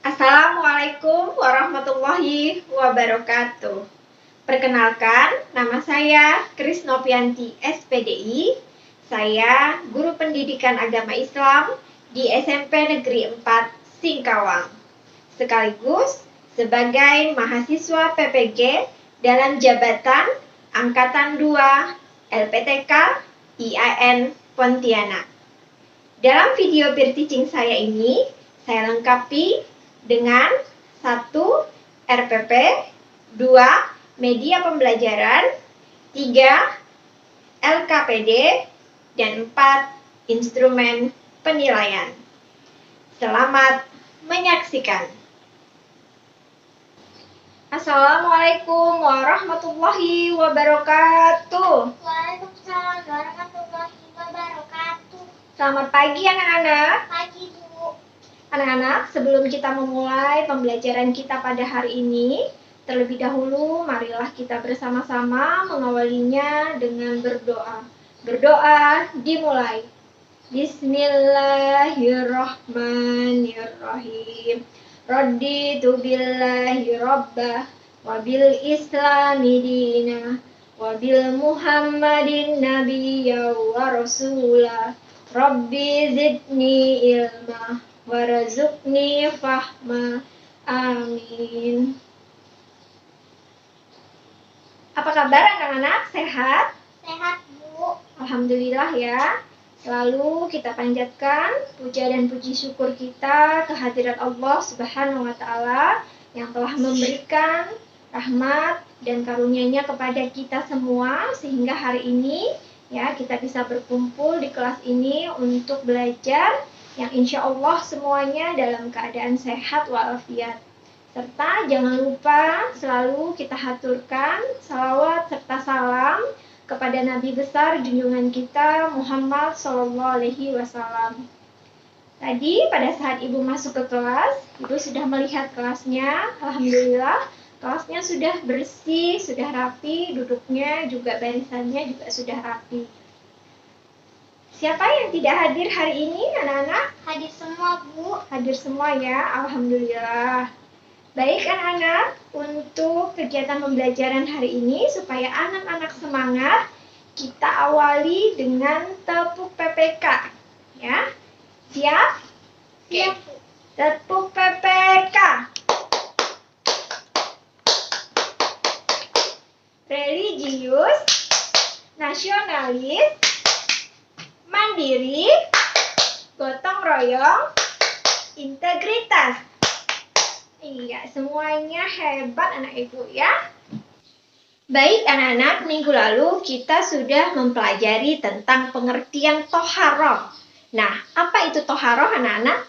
Assalamualaikum warahmatullahi wabarakatuh. Perkenalkan, nama saya Krisnopianti SPDI. Saya guru pendidikan agama Islam di SMP Negeri 4 Singkawang. Sekaligus sebagai mahasiswa PPG dalam jabatan Angkatan 2 LPTK IAIN Pontianak. Dalam video peer teaching saya ini, saya lengkapi dengan 1. RPP, 2. Media pembelajaran, 3. LKPD, dan 4. Instrumen penilaian. Selamat menyaksikan. Assalamualaikum warahmatullahi wabarakatuh. Waalaikumsalam warahmatullahi wabarakatuh. Selamat pagi anak-anak. Pagi, Bu. Anak-anak, sebelum kita memulai pembelajaran kita pada hari ini, terlebih dahulu marilah kita bersama-sama mengawalinya dengan berdoa. Berdoa dimulai. Bismillahirrahmanirrahim. Raditu billahi rabbah wa bil islami dinah wa bil muhammadin nabiyya wa rasulah. Rabbi zidni ilma warzuqni fahma. Amin. Apa kabar anak-anak? Sehat? Sehat, Bu. Alhamdulillah ya. Lalu kita panjatkan puja dan puji syukur kita kehadirat Allah Subhanahu wa Ta'ala yang telah memberikan rahmat dan karunia-Nya kepada kita semua sehingga hari ini ya kita bisa berkumpul di kelas ini untuk belajar yang insya Allah semuanya dalam keadaan sehat walafiat. Serta jangan lupa selalu kita haturkan salawat serta salam kepada Nabi besar junjungan kita Muhammad SAW. Tadi pada saat Ibu masuk ke kelas, Ibu sudah melihat kelasnya. Alhamdulillah, kelasnya sudah bersih, sudah rapi, duduknya juga barisannya juga sudah rapi. Siapa yang tidak hadir hari ini, anak-anak? Hadir semua, Bu. Hadir semua ya, alhamdulillah. Baik anak-anak, untuk kegiatan pembelajaran hari ini supaya anak-anak semangat, kita awali dengan tepuk PPK. Ya, siap? Siap, Bu. Tepuk PPK. Religius, nasionalis, mandiri, gotong royong, integritas. Iya, semuanya hebat anak ibu ya. Baik anak-anak, minggu lalu kita sudah mempelajari tentang pengertian toharoh. Nah, apa itu toharoh anak-anak?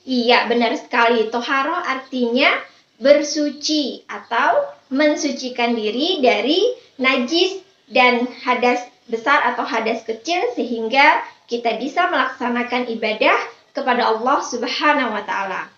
Iya, benar sekali. Toharoh artinya bersuci atau mensucikan diri dari najis dan hadas besar atau hadas kecil sehingga kita bisa melaksanakan ibadah kepada Allah Subhanahu wa Ta'ala.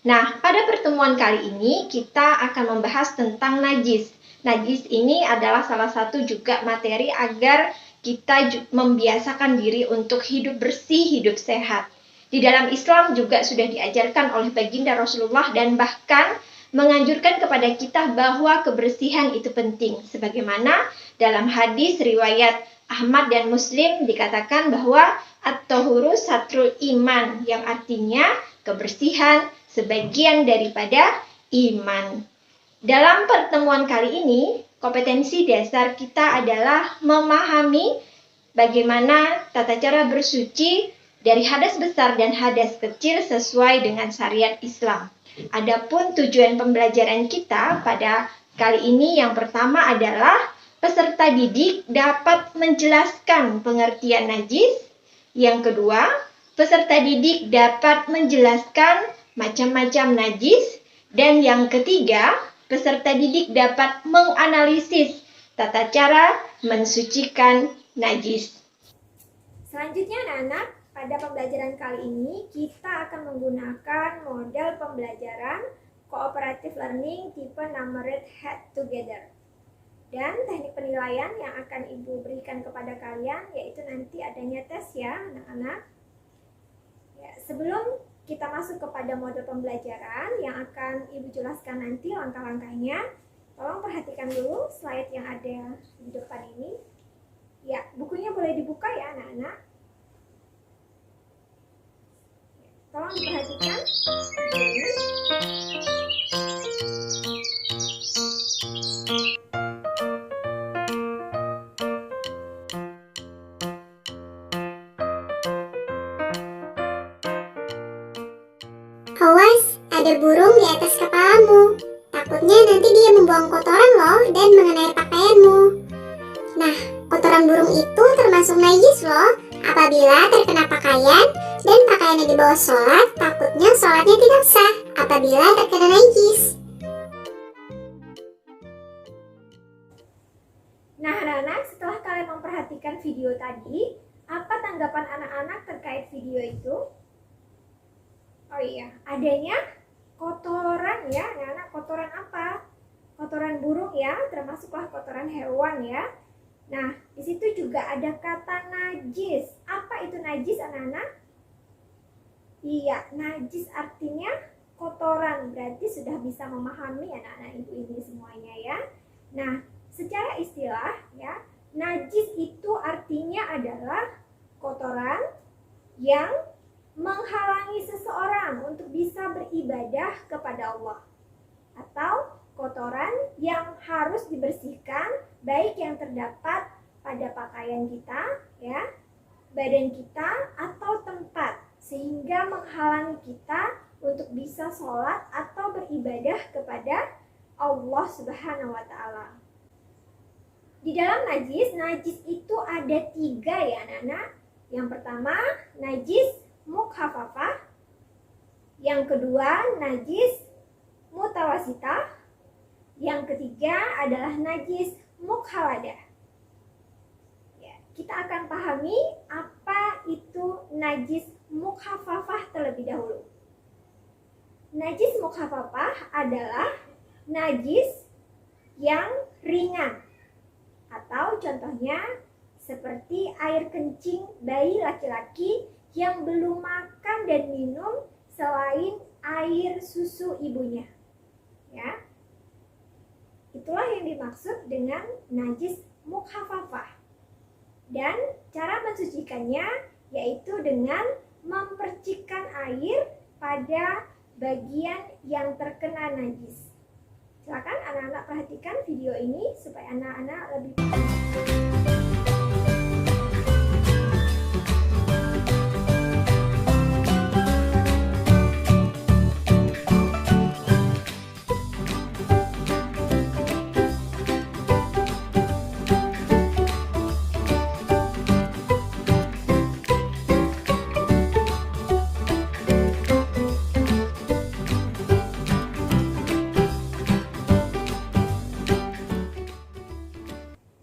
Nah, pada pertemuan kali ini kita akan membahas tentang najis. Najis ini adalah salah satu juga materi agar kita membiasakan diri untuk hidup bersih, hidup sehat. Di dalam Islam juga sudah diajarkan oleh baginda Rasulullah dan bahkan menganjurkan kepada kita bahwa kebersihan itu penting. Sebagaimana dalam hadis riwayat Ahmad dan Muslim dikatakan bahwa at-tahuru satrul iman, yang artinya kebersihan sebagian daripada iman. Dalam pertemuan kali ini, kompetensi dasar kita adalah memahami bagaimana tata cara bersuci dari hadas besar dan hadas kecil sesuai dengan syariat Islam. Adapun tujuan pembelajaran kita pada kali ini yang pertama adalah peserta didik dapat menjelaskan pengertian najis. Yang kedua, peserta didik dapat menjelaskan macam-macam najis. Dan yang ketiga, peserta didik dapat menganalisis tata cara mensucikan najis. Selanjutnya anak-anak, pada pembelajaran kali ini kita akan menggunakan model pembelajaran cooperative learning tipe Numbered Head Together. Dan teknik penilaian yang akan Ibu berikan kepada kalian yaitu nanti adanya tes ya anak-anak. Ya, sebelum kita masuk kepada model pembelajaran yang akan Ibu jelaskan nanti langkah-langkahnya. Tolong perhatikan dulu slide yang ada di depan ini. Ya, bukunya boleh dibuka ya anak-anak. Tolong diperhatikan. Awas, ada burung di atas kepalamu. Takutnya nanti dia membuang kotoran loh dan mengenai pakaianmu. Nah, kotoran burung itu termasuk najis loh. Apabila terkena pakaian dan pakaiannya dibawa sholat, takutnya sholatnya tidak sah apabila terkena najis. Nah anak-anak, setelah kalian memperhatikan video tadi, apa tanggapan anak-anak terkait video itu? Oh iya, adanya kotoran ya, anak-anak. Kotoran apa? Kotoran burung ya, termasuklah kotoran hewan ya. Nah, di situ juga ada kata najis. Apa itu najis anak-anak? Iya, najis artinya kotoran. Berarti sudah bisa memahami anak-anak ibu ini semuanya ya. Nah, secara istilah ya, najis itu artinya adalah kotoran yang menghalangi seseorang untuk bisa beribadah kepada Allah, atau kotoran yang harus dibersihkan, baik yang terdapat pada pakaian kita ya, badan kita atau tempat, sehingga menghalangi kita untuk bisa sholat atau beribadah kepada Allah Subhanahu wa Ta'ala. Di dalam najis itu ada 3 ya anak-anak. Yang pertama, najis mukhafafah. Yang kedua, najis mutawasitah. Yang ketiga adalah najis mukhaladah. Ya, kita akan pahami apa itu najis mukhafafah terlebih dahulu. Najis mukhafafah adalah najis yang ringan, atau contohnya seperti air kencing bayi laki-laki yang belum makan dan minum selain air susu ibunya. Ya. Itulah yang dimaksud dengan najis mukhafafah. Dan cara mensucikannya yaitu dengan mempercikkan air pada bagian yang terkena najis. Silakan anak-anak perhatikan video ini supaya anak-anak lebih paham.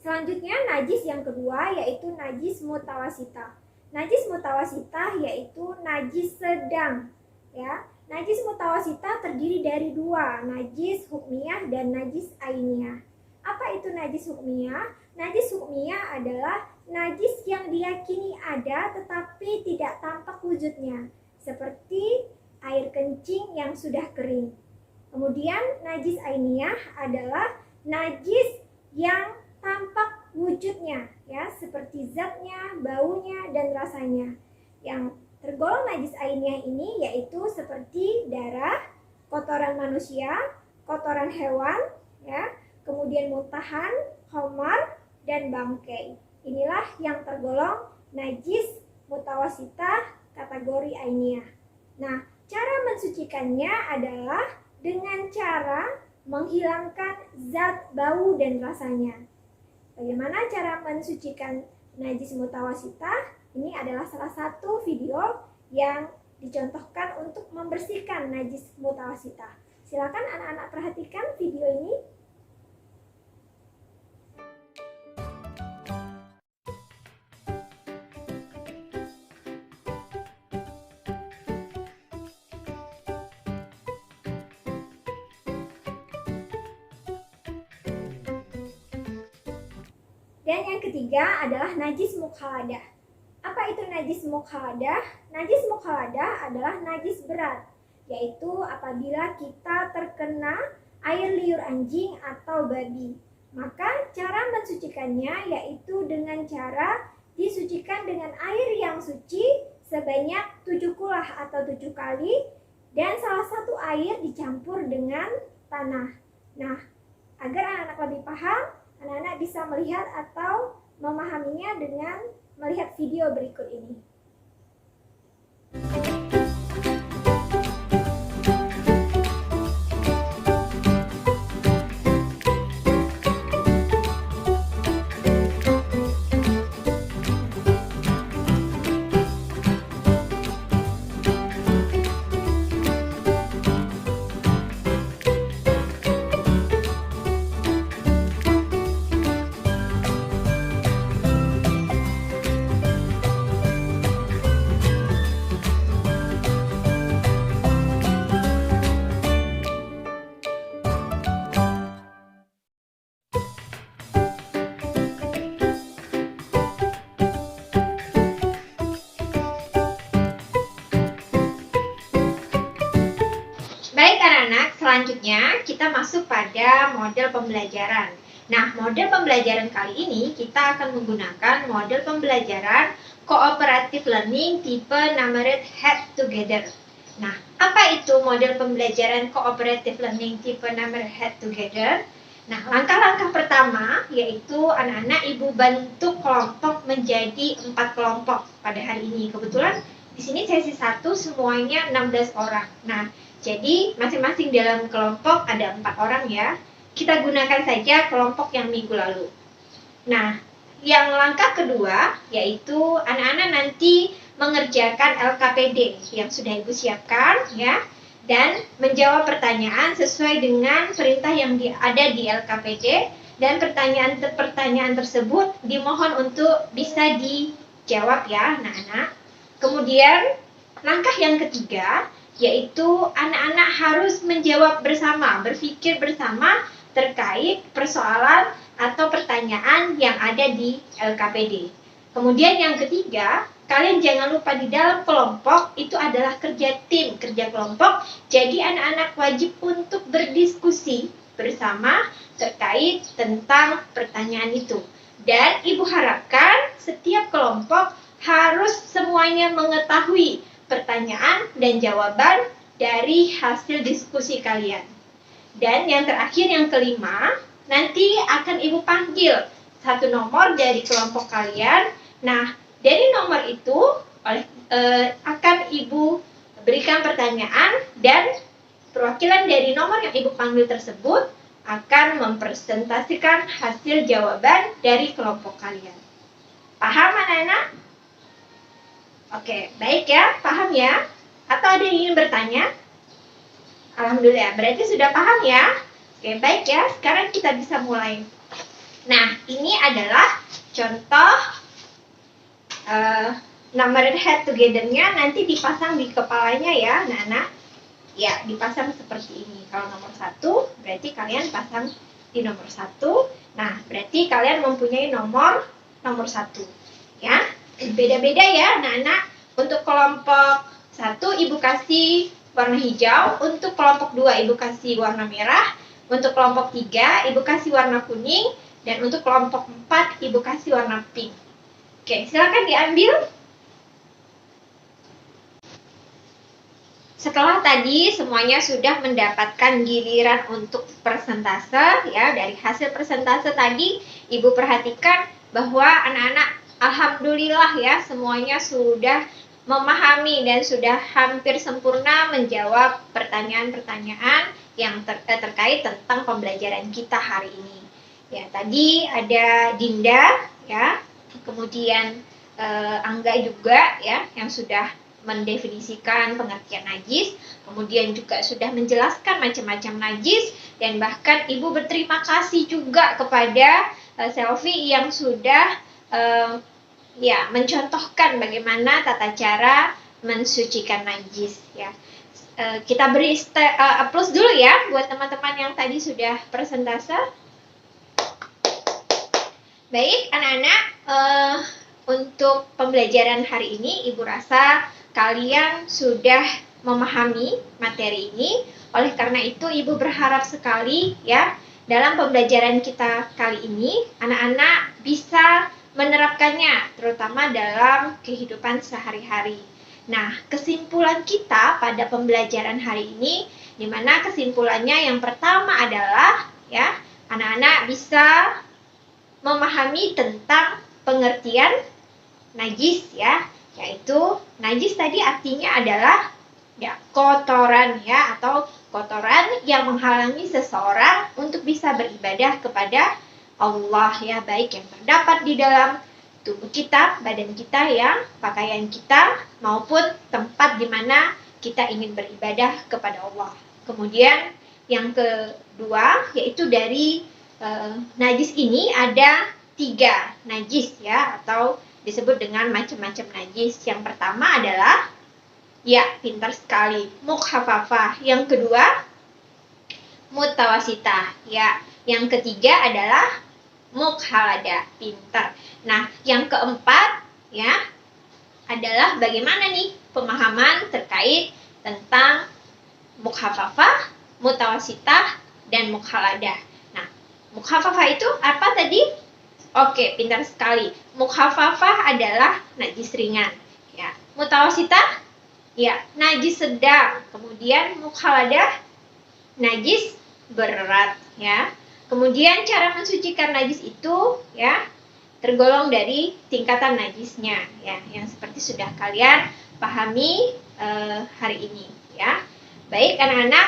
Selanjutnya najis yang kedua yaitu najis mutawasitah. Najis mutawasitah yaitu najis sedang ya. Najis mutawasitah terdiri dari 2, najis hukmiyah dan najis ainiyah. Apa itu najis hukmiyah? Najis hukmiyah adalah najis yang diyakini ada tetapi tidak tampak wujudnya, seperti air kencing yang sudah kering. Kemudian najis ainiyah adalah najis yang tampak wujudnya ya, seperti zatnya, baunya dan rasanya. Yang tergolong najis ainiyah ini yaitu seperti darah, kotoran manusia, kotoran hewan ya, kemudian muntahan, khamar dan bangkai. Inilah yang tergolong najis mutawasitah kategori ainiyah. Nah, cara mensucikannya adalah dengan cara menghilangkan zat, bau dan rasanya. Bagaimana cara mensucikan najis mutawasitah? Ini adalah salah satu video yang dicontohkan untuk membersihkan najis mutawasitah. Silakan anak-anak perhatikan video ini. Dan yang ketiga adalah najis mukhaladah. Apa Apa itu najis mukhaladah? Najis mukhaladah adalah najis berat, yaitu apabila kita terkena air liur anjing atau babi. Maka cara mensucikannya yaitu dengan cara disucikan dengan air yang suci sebanyak 7 kulah atau 7 kali, dan salah satu air dicampur dengan tanah. Nah, agar anak-anak lebih paham, anak-anak bisa melihat atau memahaminya dengan melihat video berikut ini. Baik anak-anak, selanjutnya kita masuk pada model pembelajaran. Nah, model pembelajaran kali ini kita akan menggunakan model pembelajaran cooperative learning tipe Numeric Head Together. Nah, apa itu model pembelajaran cooperative learning tipe Numeric Head Together? Nah, langkah-langkah pertama yaitu anak-anak ibu bentuk kelompok menjadi 4 kelompok pada hari ini. Kebetulan di sini sesi 1 semuanya 16 orang. Nah, jadi masing-masing dalam kelompok ada 4 orang ya. Kita gunakan saja kelompok yang minggu lalu. Nah, yang langkah kedua yaitu anak-anak nanti mengerjakan LKPD yang sudah ibu siapkan ya, dan menjawab pertanyaan sesuai dengan perintah yang ada di LKPD, dan pertanyaan tersebut dimohon untuk bisa dijawab ya anak-anak. Kemudian langkah yang ketiga yaitu anak-anak harus menjawab bersama, berpikir bersama terkait persoalan atau pertanyaan yang ada di LKPD. Kemudian yang ketiga, kalian jangan lupa di dalam kelompok itu adalah kerja tim, kerja kelompok. Jadi anak-anak wajib untuk berdiskusi bersama terkait tentang pertanyaan itu. Dan ibu harapkan setiap kelompok harus semuanya mengetahui pertanyaan dan jawaban dari hasil diskusi kalian. Dan yang terakhir, yang kelima, nanti akan ibu panggil satu nomor dari kelompok kalian. Nah, dari nomor itu akan ibu berikan pertanyaan, dan perwakilan dari nomor yang ibu panggil tersebut akan mempresentasikan hasil jawaban dari kelompok kalian. Paham anak-anak? Oke, baik ya, paham ya? Atau ada yang ingin bertanya? Alhamdulillah, berarti sudah paham ya? Oke, baik ya, sekarang kita bisa mulai. Nah, ini adalah contoh Numeric Head Together-nya nanti dipasang di kepalanya ya, anak-anak. Ya, dipasang seperti ini. Kalau nomor 1, berarti kalian pasang di nomor 1. Nah, berarti kalian mempunyai nomor 1. Ya. Beda-beda ya anak-anak. Untuk kelompok 1 ibu kasih warna hijau, untuk kelompok 2 ibu kasih warna merah, untuk kelompok 3 ibu kasih warna kuning, dan untuk kelompok 4 ibu kasih warna pink. Oke, silakan diambil. Setelah tadi semuanya sudah mendapatkan giliran untuk persentase ya, dari hasil persentase tadi ibu perhatikan bahwa anak-anak alhamdulillah ya, semuanya sudah memahami dan sudah hampir sempurna menjawab pertanyaan-pertanyaan yang terkait tentang pembelajaran kita hari ini. Ya, tadi ada Dinda ya, kemudian Angga juga ya, yang sudah mendefinisikan pengertian najis, kemudian juga sudah menjelaskan macam-macam najis, dan bahkan ibu berterima kasih juga kepada Selvi yang sudah mencontohkan bagaimana tata cara mensucikan najis ya. Kita beri applause dulu ya buat teman-teman yang tadi sudah presentase. Baik anak-anak, untuk pembelajaran hari ini, Ibu rasa kalian sudah memahami materi ini. Oleh karena itu, Ibu berharap sekali ya, dalam pembelajaran kita kali ini, anak-anak bisa menerapkannya, terutama dalam kehidupan sehari-hari. Nah, kesimpulan kita pada pembelajaran hari ini, di mana kesimpulannya yang pertama adalah ya, anak-anak bisa memahami tentang pengertian najis ya, yaitu najis tadi artinya adalah ya kotoran ya, atau kotoran yang menghalangi seseorang untuk bisa beribadah kepada Allah ya, baik yang terdapat di dalam tubuh kita, badan kita ya, pakaian kita, maupun tempat di mana kita ingin beribadah kepada Allah. Kemudian yang kedua, yaitu dari najis ini ada 3 najis ya, atau disebut dengan macam-macam najis. Yang pertama adalah ya, pintar sekali, mukhafafah. Yang kedua, mutawasitah ya. Yang ketiga adalah mukhalada, pintar. Nah, yang keempat ya adalah bagaimana nih pemahaman terkait tentang mukhafafah, mutawasitah, dan mukhalada. Nah, mukhafafah itu apa tadi? Oke, pintar sekali. Mukhafafah adalah najis ringan ya. Mutawasitah ya, najis sedang. Kemudian mukhaladah, najis berat ya. Kemudian cara mensucikan najis itu ya tergolong dari tingkatan najisnya ya, yang seperti sudah kalian pahami hari ini ya. Baik anak-anak,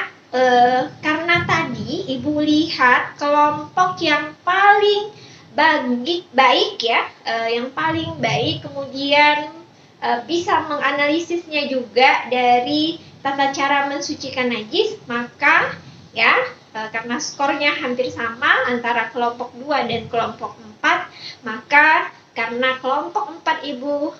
karena tadi Ibu lihat kelompok yang paling baik ya, yang paling baik, kemudian bisa menganalisisnya juga dari tata cara mensucikan najis, maka ya karena skornya hampir sama antara kelompok 2 dan kelompok 4, maka karena kelompok 4 Ibu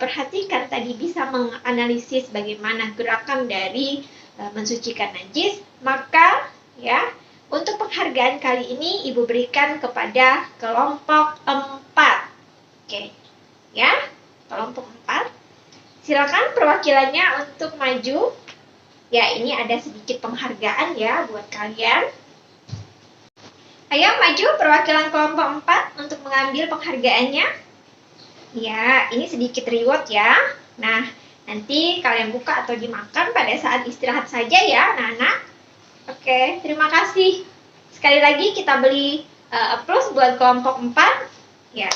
perhatikan tadi bisa menganalisis bagaimana gerakan dari mensucikan najis, maka ya untuk penghargaan kali ini Ibu berikan kepada kelompok 4. Oke. Ya, kelompok 4. Silakan perwakilannya untuk maju. Ya, ini ada sedikit penghargaan ya buat kalian. Ayo maju perwakilan kelompok 4 untuk mengambil penghargaannya. Ya, ini sedikit reward ya. Nah, nanti kalian buka atau dimakan pada saat istirahat saja ya, anak-anak. Oke, terima kasih. Sekali lagi kita beri applause buat kelompok 4. Ya.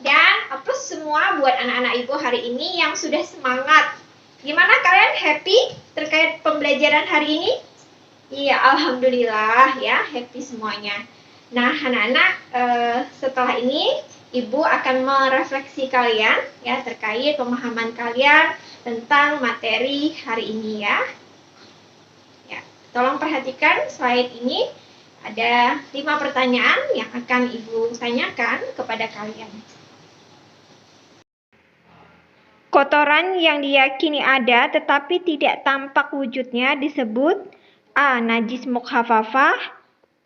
Dan applause semua buat anak-anak Ibu hari ini yang sudah semangat. Gimana kalian happy terkait pembelajaran hari ini? Iya, alhamdulillah ya, happy semuanya. Nah, anak-anak, setelah ini Ibu akan merefleksi kalian ya terkait pemahaman kalian tentang materi hari ini ya. Ya, tolong perhatikan slide ini. Ada 5 pertanyaan yang akan Ibu tanyakan kepada kalian. Kotoran yang diyakini ada tetapi tidak tampak wujudnya disebut A. Najis mukhafafah,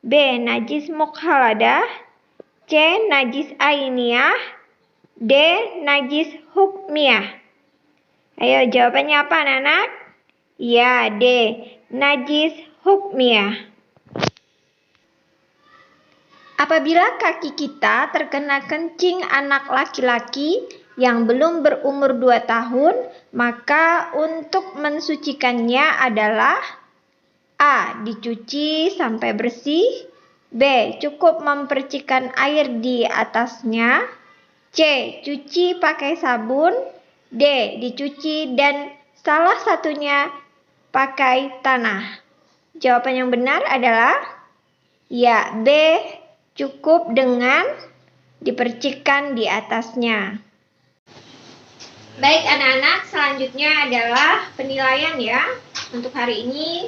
B. Najis mukhaladah, C. Najis ainiyah, D. Najis hukmiyah. Ayo jawabannya apa anak-anak? Ya, D. Najis hukmiyah. Apabila kaki kita terkena kencing anak laki-laki yang belum berumur 2 tahun, maka untuk mensucikannya adalah A. Dicuci sampai bersih, B. Cukup mempercikan air di atasnya, C. Cuci pakai sabun, D. Dicuci dan salah satunya pakai tanah. Jawaban yang benar adalah ya, B. Cukup dengan dipercikkan di atasnya. Baik anak-anak, selanjutnya adalah penilaian ya. Untuk hari ini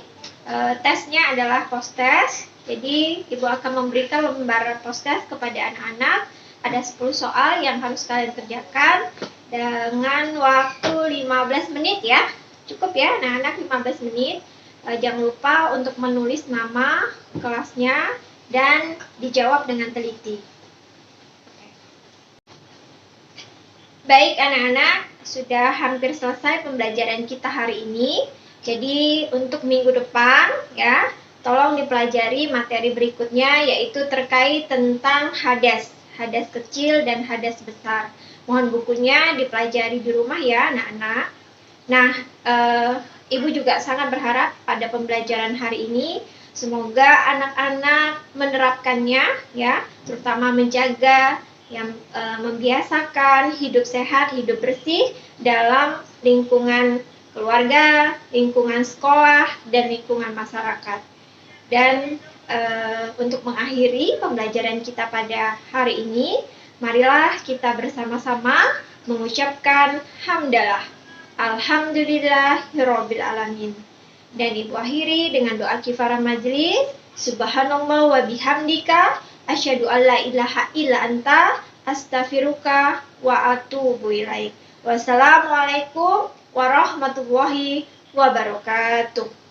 tesnya adalah post test. Jadi Ibu akan memberikan lembar post test kepada anak-anak. Ada 10 soal yang harus kalian kerjakan dengan waktu 15 menit ya. Cukup ya anak-anak, 15 menit. Jangan lupa untuk menulis nama kelasnya dan dijawab dengan teliti. Baik anak-anak, sudah hampir selesai pembelajaran kita hari ini. Jadi untuk minggu depan ya, tolong dipelajari materi berikutnya yaitu terkait tentang hadas. Hadas kecil dan hadas besar. Mohon bukunya dipelajari di rumah ya anak-anak. Nah, Ibu juga sangat berharap pada pembelajaran hari ini semoga anak-anak menerapkannya ya, terutama menjaga yang membiasakan hidup sehat, hidup bersih dalam lingkungan keluarga, lingkungan sekolah, dan lingkungan masyarakat. Dan untuk mengakhiri pembelajaran kita pada hari ini, marilah kita bersama-sama mengucapkan hamdalah. Alhamdulillahirabbil alamin. Dan Ibu akhiri dengan doa kifarah majlis. Subhanallah wa bihamdika asyhadu an la ilaha illa anta astaghfiruka wa atubu ilaik. Wassalamualaikum warahmatullahi wabarakatuh.